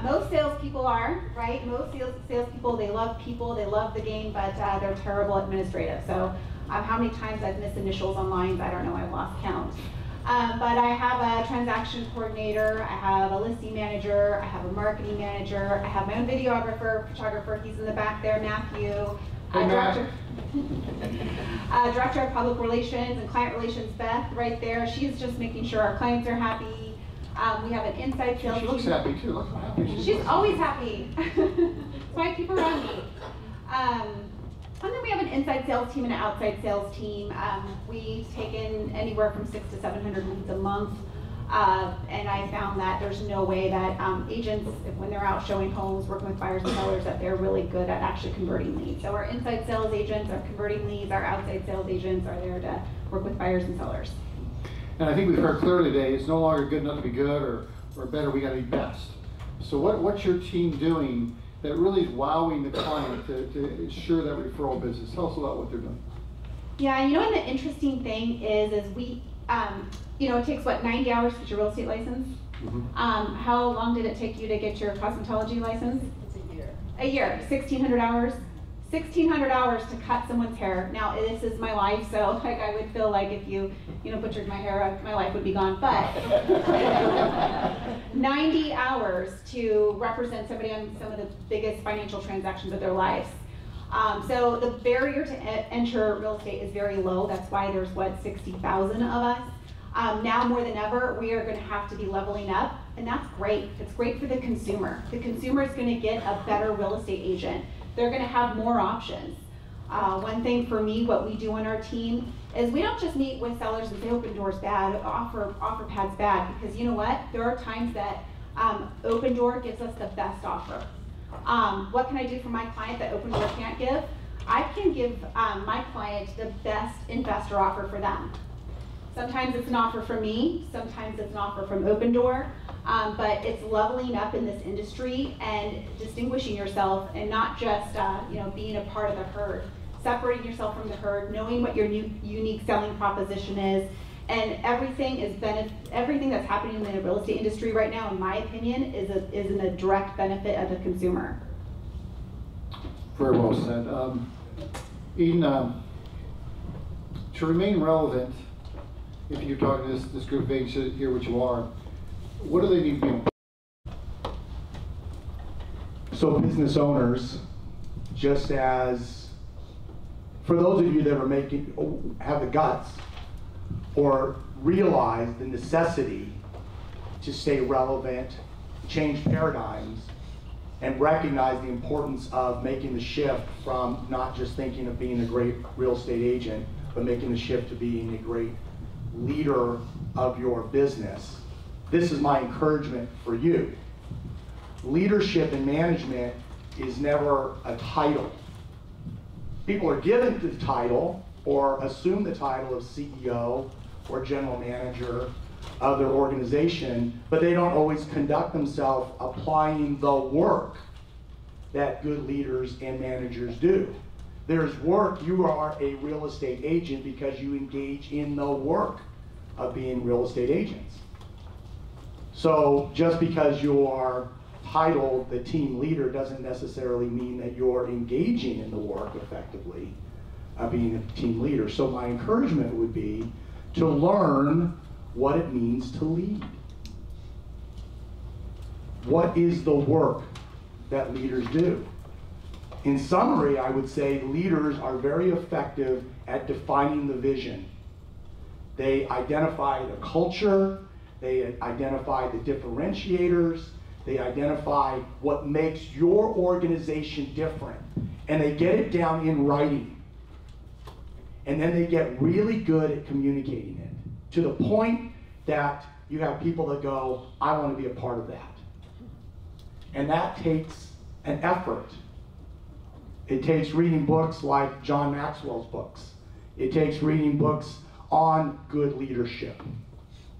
Most salespeople are, right? Most salespeople, they love people, they love the game, but they're terrible administrative. So how many times I've missed initials on lines, I don't know, I've lost count. But I have a transaction coordinator, I have a listing manager, I have a marketing manager, I have my own videographer, photographer, he's in the back there, Matthew. Director of Public Relations and Client Relations, Beth, right there. She's just making sure our clients are happy. We have an inside sales team. She looks happy too. Look how happy she is. She's always happy. So I keep her on me. And then we have an inside sales team and an outside sales team. We take in anywhere from 600 to 700 leads a month. And I found that there's no way that agents, when they're out showing homes, working with buyers and sellers, that they're really good at actually converting leads. So our inside sales agents are converting leads, our outside sales agents are there to work with buyers and sellers. And I think we've heard clearly today, it's no longer good enough to be good or better, we gotta be best. So what's your team doing that really is wowing the client to ensure that referral business? Tell us about what they're doing. Yeah, and the interesting thing is we, it takes, 90 hours to get your real estate license? Mm-hmm. How long did it take you to get your cosmetology license? It's a year. A year, 1,600 hours. 1,600 hours to cut someone's hair. Now, this is my life, so like I would feel like if you butchered my hair, my life would be gone. But 90 hours to represent somebody on some of the biggest financial transactions of their lives. So the barrier to enter real estate is very low. That's why there's, 60,000 of us. Now more than ever, we are going to have to be leveling up, and that's great. It's great for the consumer. The consumer is going to get a better real estate agent. They're going to have more options. One thing for me, what we do on our team is we don't just meet with sellers and say Open Door's bad, offer pad's bad, because you know what? There are times that Open Door gives us the best offer. What can I do for my client that Open Door can't give? I can give my client the best investor offer for them. Sometimes it's an offer from me, sometimes it's an offer from Open Door, but it's leveling up in this industry and distinguishing yourself and not just being a part of the herd. Separating yourself from the herd, knowing what your unique selling proposition is, and everything that's happening in the real estate industry right now, in my opinion, is in a direct benefit of the consumer. Very well said. Eden, to remain relevant, if you're talking to this group of agents here, which you are, what do they need to be on? So business owners, just as for those of you that are have the guts or realize the necessity to stay relevant, change paradigms, and recognize the importance of making the shift from not just thinking of being a great real estate agent, but making the shift to being a great leader of your business. This is my encouragement for you. Leadership and management is never a title. People are given the title or assume the title of CEO or general manager of their organization, but they don't always conduct themselves applying the work that good leaders and managers do. There's work. You are a real estate agent because you engage in the work of being real estate agents. So just because you are titled the team leader doesn't necessarily mean that you're engaging in the work effectively of being a team leader. So my encouragement would be to learn what it means to lead. What is the work that leaders do? In summary, I would say leaders are very effective at defining the vision. They identify the culture, they identify the differentiators, they identify what makes your organization different, and they get it down in writing. And then they get really good at communicating it to the point that you have people that go, I want to be a part of that. And that takes an effort. It takes reading books like John Maxwell's books. It takes reading books on good leadership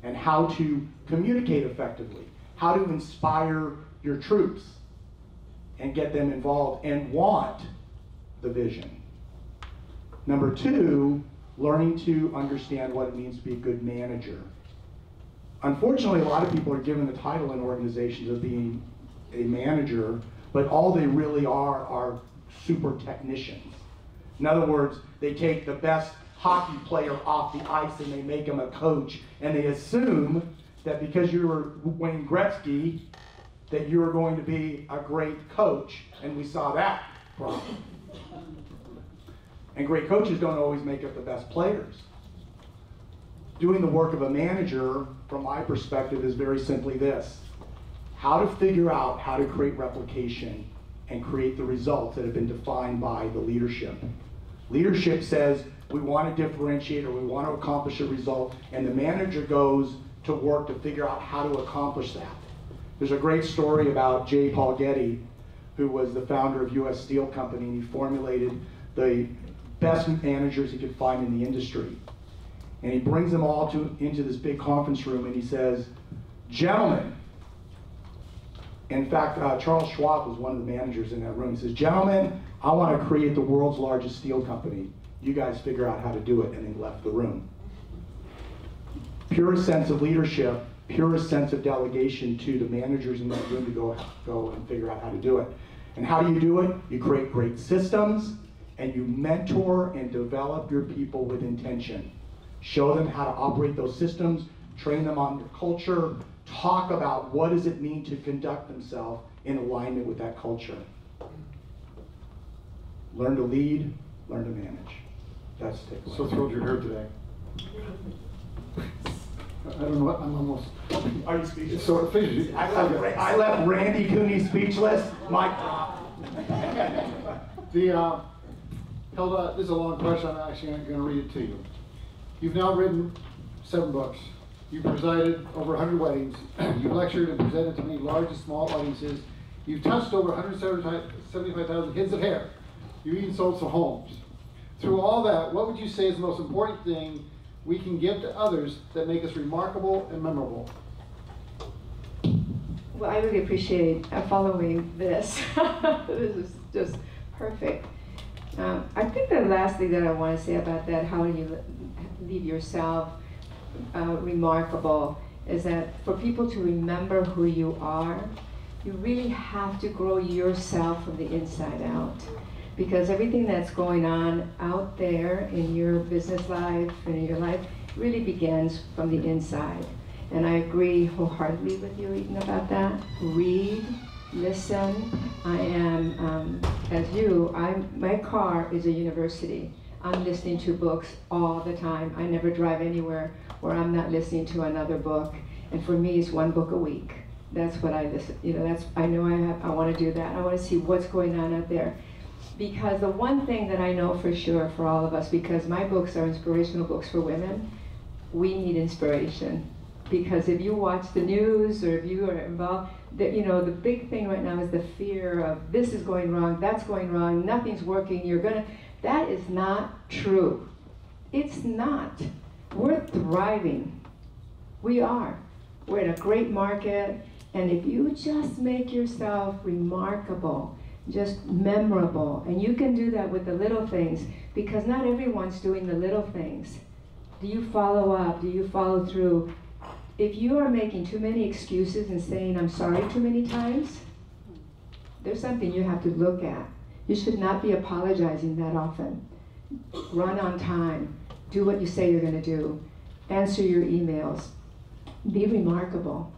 and how to communicate effectively, how to inspire your troops and get them involved and want the vision. Number two, learning to understand what it means to be a good manager. Unfortunately, a lot of people are given the title in organizations of being a manager, but all they really are super technicians. In other words, they take the best hockey player off the ice and they make him a coach, and they assume that because you were Wayne Gretzky, that you were going to be a great coach, and we saw that problem. And great coaches don't always make up the best players. Doing the work of a manager, from my perspective, is very simply this: how to figure out how to create replication and create the results that have been defined by the leadership. Leadership says, we want to differentiate or we want to accomplish a result, and the manager goes to work to figure out how to accomplish that. There's a great story about J. Paul Getty, who was the founder of U.S. Steel Company, and he formulated the best managers he could find in the industry. And he brings them all into this big conference room and he says, gentlemen, in fact, Charles Schwab was one of the managers in that room. He says, gentlemen, I want to create the world's largest steel company. You guys figure out how to do it, and then left the room. Purest sense of leadership, purest sense of delegation to the managers in that room to go and figure out how to do it. And how do you do it? You create great systems, and you mentor and develop your people with intention. Show them how to operate those systems, train them on your culture, talk about what does it mean to conduct themselves in alignment with that culture. Learn to lead, learn to manage. That's the takeaway. So thrilled you're here today. I don't know what, I'm almost. Are you speechless? So finish. I left Randy Cooney speechless. Mic drop. Hilda, this is a long question. I'm actually going to read it to you. You've now written 7 books. You've presided over 100 weddings. You've lectured and presented to many large and small audiences. You've touched over 175,000 heads of hair. You've even sold some homes. Through all that, what would you say is the most important thing we can give to others that make us remarkable and memorable? Well, I really appreciate following this. This is just perfect. I think the last thing that I want to say about that, how do you leave yourself remarkable, is that for people to remember who you are, you really have to grow yourself from the inside out. Because everything that's going on out there in your business life and in your life really begins from the inside. And I agree wholeheartedly with you, Eden, about that. Read, listen. I am, as you, my car is a university. I'm listening to books all the time. I never drive anywhere where I'm not listening to another book. And for me, it's 1 book a week. That's what I listen, I know I want to do that. I want to see what's going on out there. Because the one thing that I know for sure for all of us, because my books are inspirational books for women, we need inspiration. Because if you watch the news or if you are involved, the big thing right now is the fear of this is going wrong, that's going wrong, nothing's working, that is not true. It's not. We're thriving. We are. We're in a great market, and if you just make yourself remarkable, just memorable, and you can do that with the little things, because not everyone's doing the little things. Do you follow up? Do you follow through? If you are making too many excuses and saying I'm sorry too many times, there's something you have to look at. You should not be apologizing that often. Run on time. Do what you say you're going to do. Answer your emails. Be remarkable.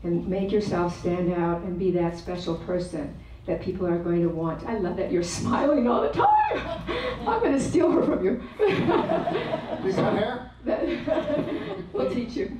And make yourself stand out and be that special person that people are going to want. I love that you're smiling all the time. I'm going to steal her from you. You got hair? We'll teach you.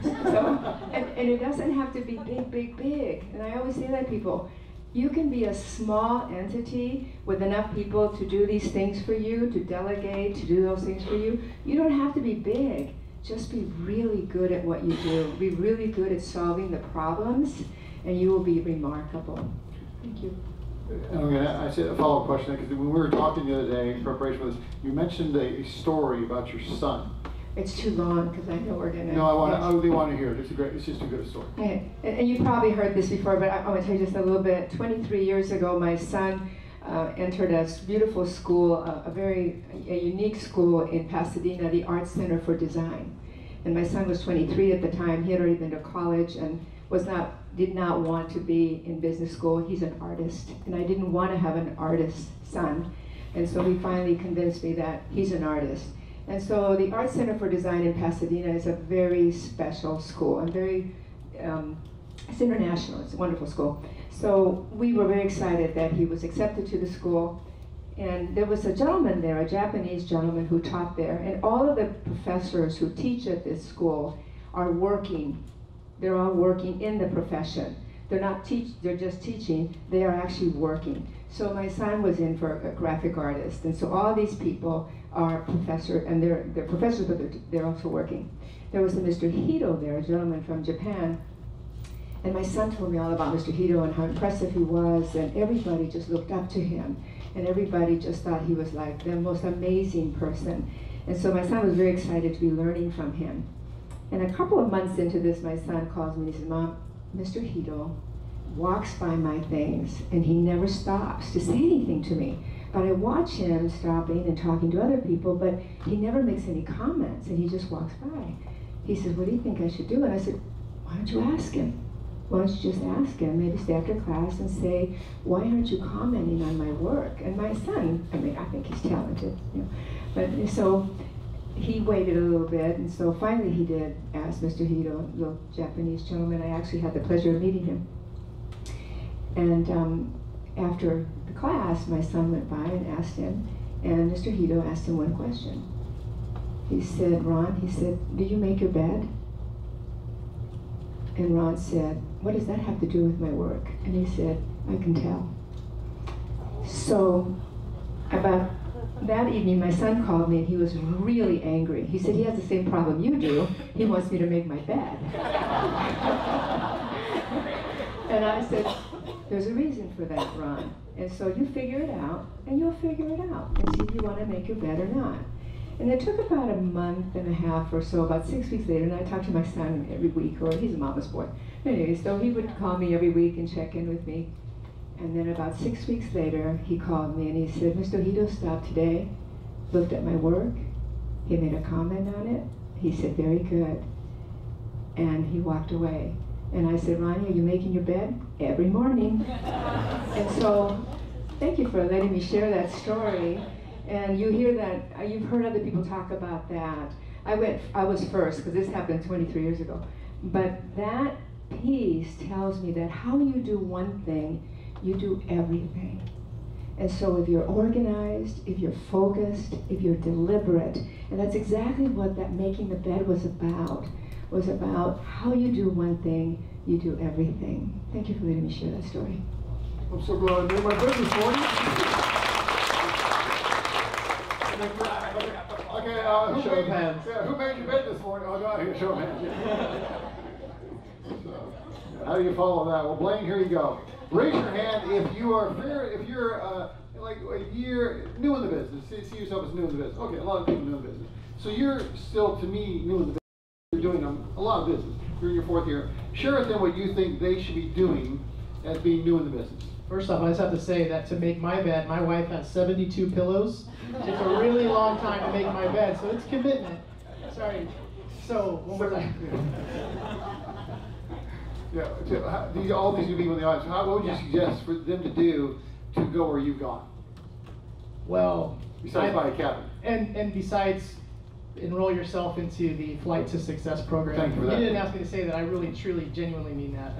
So, and it doesn't have to be big, big, big. And I always say that to people. You can be a small entity with enough people to do these things for you, to delegate, to do those things for you. You don't have to be big. Just be really good at what you do. Be really good at solving the problems, and you will be remarkable. Thank you. And I said a follow-up question, because when we were talking the other day in preparation for this, you mentioned a story about your son. It's too long because I know we're gonna. No, I really want to hear it. It's just too good a story. Okay. And you probably heard this before, but I want to tell you just a little bit. 23 years ago, my son entered a beautiful school, a unique school in Pasadena, the Art Center for Design. And my son was 23 at the time. He had already been to college and did not want to be in business school. He's an artist, and I didn't want to have an artist son. And so he finally convinced me that he's an artist. And so the Art Center for Design in Pasadena is a very special school, and it's international. It's a wonderful school. So we were very excited that he was accepted to the school. And there was a gentleman there, a Japanese gentleman who taught there. And all of the professors who teach at this school are working. They're all working in the profession. They're just teaching, they are actually working. So my son was in for a graphic artist. And so all these people are professors, and they're professors, but they're also working. There was a Mr. Hito there, a gentleman from Japan. And my son told me all about Mr. Hito and how impressive he was, and everybody just looked up to him. And everybody just thought he was like the most amazing person. And so my son was very excited to be learning from him. And a couple of months into this, my son calls me and he says, "Mom, Mr. Hito walks by my things and he never stops to say anything to me. But I watch him stopping and talking to other people, but he never makes any comments and he just walks by." He says, "What do you think I should do?" And I said, "Why don't you ask him?" why don't you just ask him, maybe stay after class and say, why aren't you commenting on my work? And my son, I mean, I think he's talented, you know. But so he waited a little bit, and so finally he did ask Mr. Hito, the Japanese gentleman. I actually had the pleasure of meeting him. And after the class, my son went by and asked him, and Mr. Hito asked him one question. He said, Ron, he said, do you make your bed? And Ron said, what does that have to do with my work? And he said, I can tell. So about that evening, my son called me and he was really angry. He said he has the same problem you do. He wants me to make my bed. And I said, there's a reason for that, Ron. And so you figure it out, and you'll figure it out and see if you want to make your bed or not. And it took about a month and a half or so, about 6 weeks later, and I talked to my son every week, or he's a mama's boy. Anyway, so he would call me every week and check in with me. And then about 6 weeks later, he called me and he said, Mr. Hito stopped today, looked at my work, he made a comment on it, he said, very good, and he walked away. And I said, Ronnie, are you making your bed? Every morning. And so, thank you for letting me share that story. And you hear that, you've heard other people talk about that. I was first, because this happened 23 years ago. But that piece tells me that how you do one thing, you do everything. And so if you're organized, if you're focused, if you're deliberate, and that's exactly what that making the bed was about how you do one thing, you do everything. Thank you for letting me share that story. I'm so glad I made my business for you. Okay, Show of hands. Who made your bed this morning? Oh, no, here, show of hands. So, how do you follow that? Well, Blaine, here you go. Raise your hand if you're like a year new in the business. See yourself as new in the business. Okay, a lot of people new in the business. So you're still, to me, new in the business. You're doing a lot of business. You're in your 4th year. Share with them what you think they should be doing as being new in the business. First off, I just have to say that to make my bed, my wife has 72 pillows. It's a really long time to make my bed, so it's commitment. Sorry. So, one more time. Yeah, all these new people in the audience, what would you suggest for them to do to go where you've gone? Well, besides buy a cabin. And besides, enroll yourself into the Flight to Success program. Thank you for that. You didn't ask me to say that. I really, truly, genuinely mean that.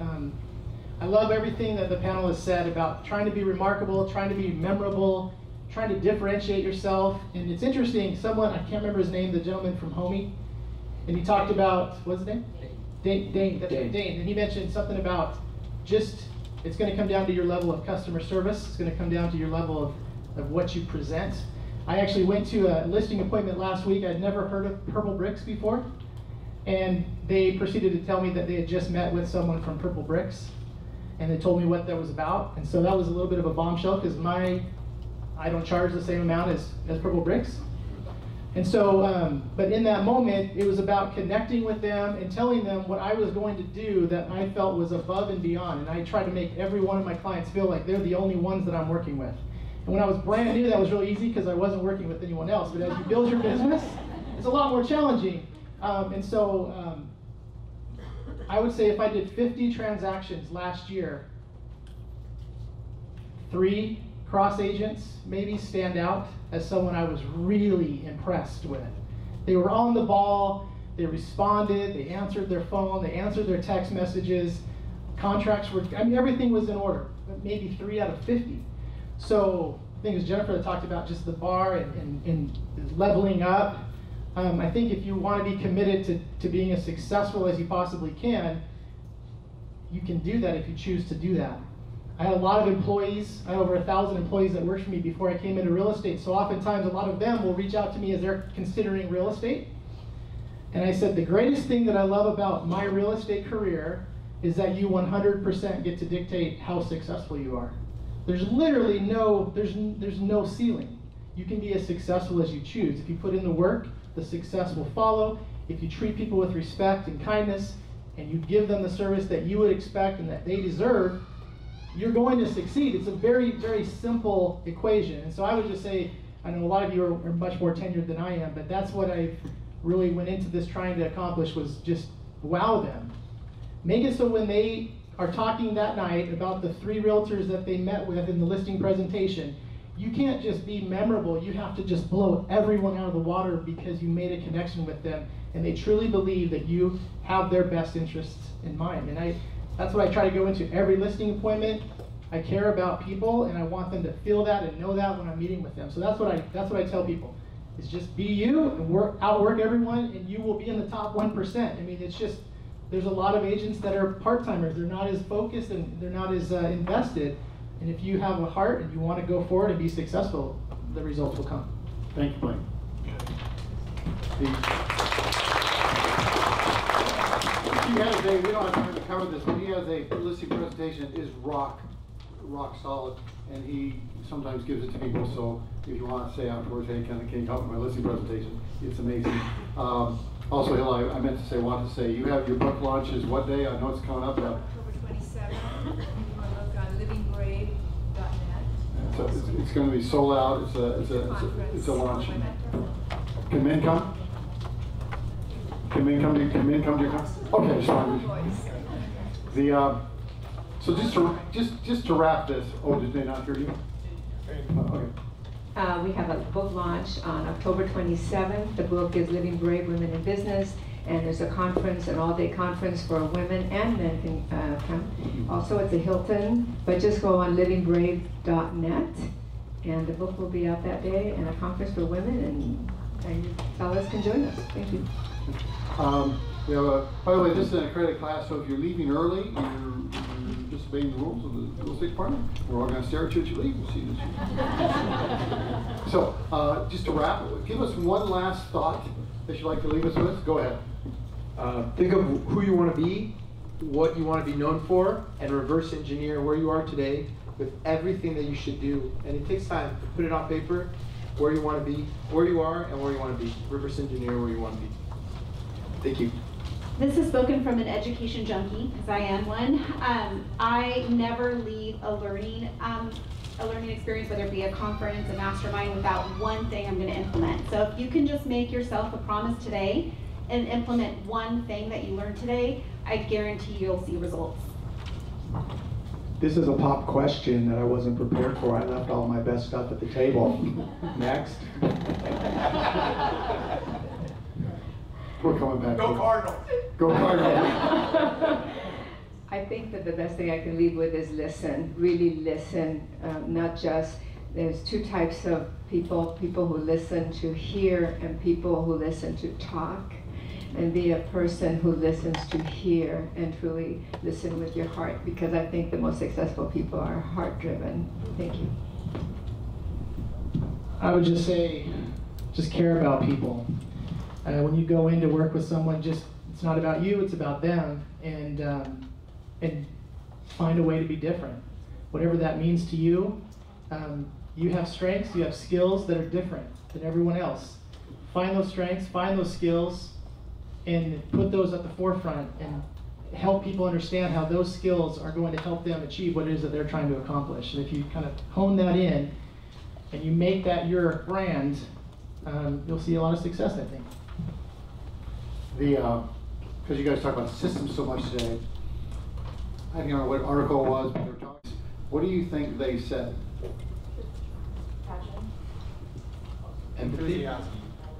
I love everything that the panel has said about trying to be remarkable, trying to be memorable, trying to differentiate yourself. And it's interesting, someone, I can't remember his name, the gentleman from Homey, and he talked about, what's his name? Dane. That's right, Dane. And he mentioned something about just, it's going to come down to your level of customer service. It's going to come down to your level of what you present. I actually went to a listing appointment last week. I'd never heard of Purple Bricks before. And they proceeded to tell me that they had just met with someone from Purple Bricks. And they told me what that was about. And so that was a little bit of a bombshell because I don't charge the same amount as Purple Bricks. And so, but in that moment, it was about connecting with them and telling them what I was going to do that I felt was above and beyond. And I tried to make every one of my clients feel like they're the only ones that I'm working with. And when I was brand new, that was really easy because I wasn't working with anyone else. But as you build your business, it's a lot more challenging. And so I would say if I did 50 transactions last year, 3 cross agents maybe stand out as someone I was really impressed with. They were on the ball, they responded, they answered their phone, they answered their text messages, contracts were, I mean, everything was in order, maybe 3 out of 50. So I think it was Jennifer that talked about just the bar and leveling up. I think if you want to be committed to being as successful as you possibly can, you can do that if you choose to do that. I had a lot of employees, I had over 1,000 employees that worked for me before I came into real estate. So oftentimes a lot of them will reach out to me as they're considering real estate. And I said, the greatest thing that I love about my real estate career is that you 100% get to dictate how successful you are. There's literally there's no ceiling. You can be as successful as you choose. If you put in the work, the success will follow. If you treat people with respect and kindness, and you give them the service that you would expect and that they deserve, you're going to succeed. It's a very, very simple equation. And so I would just say, I know a lot of you are much more tenured than I am, but that's what I really went into this trying to accomplish, was just wow them. Make it so when they are talking that night about the 3 realtors that they met with in the listing presentation, you can't just be memorable, you have to just blow everyone out of the water because you made a connection with them and they truly believe that you have their best interests in mind. And that's what I try to go into every listing appointment. I care about people and I want them to feel that and know that when I'm meeting with them. So that's what I tell people, is just be you and outwork everyone and you will be in the top 1%. I mean, it's just, there's a lot of agents that are part-timers. They're not as focused and they're not as invested. And if you have a heart and you want to go forward and be successful, the results will come. Thank you, Blaine. He has a, we don't have time to cover this, but he has a listing presentation that is rock solid, and he sometimes gives it to people, so if you want to say afterwards, hey, can you help with my listing presentation? It's amazing. Also, Hill, I meant to say, you have your book launch is what day? I know it's coming up. October 27th. You want to look on livingbrave.net. So it's going to be sold out. It's a launch. Can men come? Can men come to your conference? Okay, just wanted to. So just to wrap this. Oh, did they not hear you? Okay. We have a book launch on October 27th. The book is Living Brave Women in Business, and there's a conference, an all-day conference for women and men can come. Also, it's a Hilton, but just go on livingbrave.net, and the book will be out that day, and a conference for women, and you fellas can join us. Thank you. By the way, this is an accredited class, so if you're leaving early, you're disobeying the rules of the real estate department. We're all going to stare at you as you leave. We'll see this. So, just to wrap, give us one last thought that you'd like to leave us with. Go ahead. Think of who you want to be, what you want to be known for, and reverse engineer where you are today with everything that you should do. And it takes time to put it on paper, where you want to be, where you are, and where you want to be. Reverse engineer where you want to be. Thank you. This is spoken from an education junkie, because I am one. I never leave a learning experience, whether it be a conference, a mastermind, without one thing I'm going to implement. So if you can just make yourself a promise today and implement one thing that you learned today, I guarantee you'll see results. This is a pop question that I wasn't prepared for. I left all my best stuff at the table. Next. We're coming back. Go Cardinals! Go Cardinals! I think that the best thing I can leave with is listen, really listen, not just, there's 2 types of people who listen to hear and people who listen to talk, and be a person who listens to hear and truly listen with your heart, because I think the most successful people are heart-driven. Thank you. I would just say, just care about people. When you go in to work with someone, it's not about you, it's about them, and find a way to be different. Whatever that means to you, you have strengths, you have skills that are different than everyone else. Find those strengths, find those skills, and put those at the forefront and help people understand how those skills are going to help them achieve what it is that they're trying to accomplish. And if you kind of hone that in and you make that your brand, you'll see a lot of success, I think. Because you guys talk about systems so much today, I don't know what article it was, but they were talking. What do you think they said? Empathy.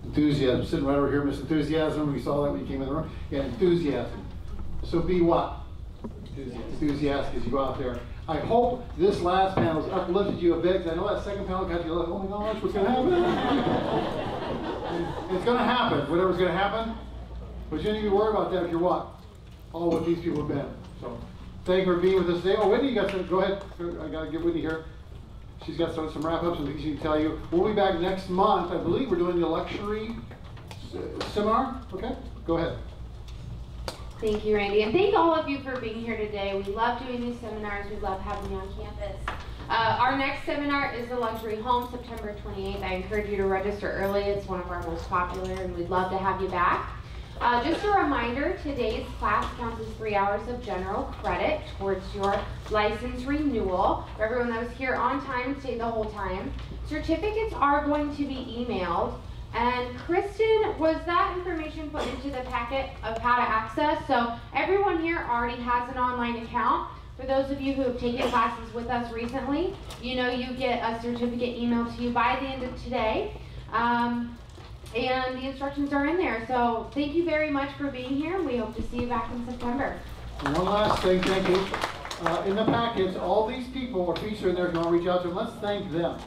Enthusiasm. Sitting right over here, Miss Enthusiasm. We saw that when you came in the room. Yeah, enthusiasm. So be what? Enthusiastic as you go out there. I hope this last panel has uplifted you a bit, because I know that second panel got you like, oh my gosh, what's going to happen? And it's going to happen. Whatever's going to happen. But you don't need to worry about that if you're what? All what these people have been. So thank you for being with us today. Oh, Whitney, you got some, go ahead. I got to get Whitney here. She's got some wrap-ups and things she can tell you. We'll be back next month. I believe we're doing the luxury seminar. Okay, go ahead. Thank you, Randy, and thank all of you for being here today. We love doing these seminars. We love having you on campus. Our next seminar is the Luxury Home, September 28th. I encourage you to register early. It's one of our most popular, and we'd love to have you back. Just a reminder, today's class counts as 3 hours of general credit towards your license renewal. For everyone that was here on time and stayed the whole time, certificates are going to be emailed And Kristen, was that information put into the packet of how to access? So everyone here already has an online account. For those of you who have taken classes with us recently, you know you get a certificate emailed to you by the end of today. And the instructions are in there. So thank you very much for being here. We hope to see you back in September. And one last thing, thank you. In the packets, all these people are featured in there. If you want to reach out to them, let's thank them.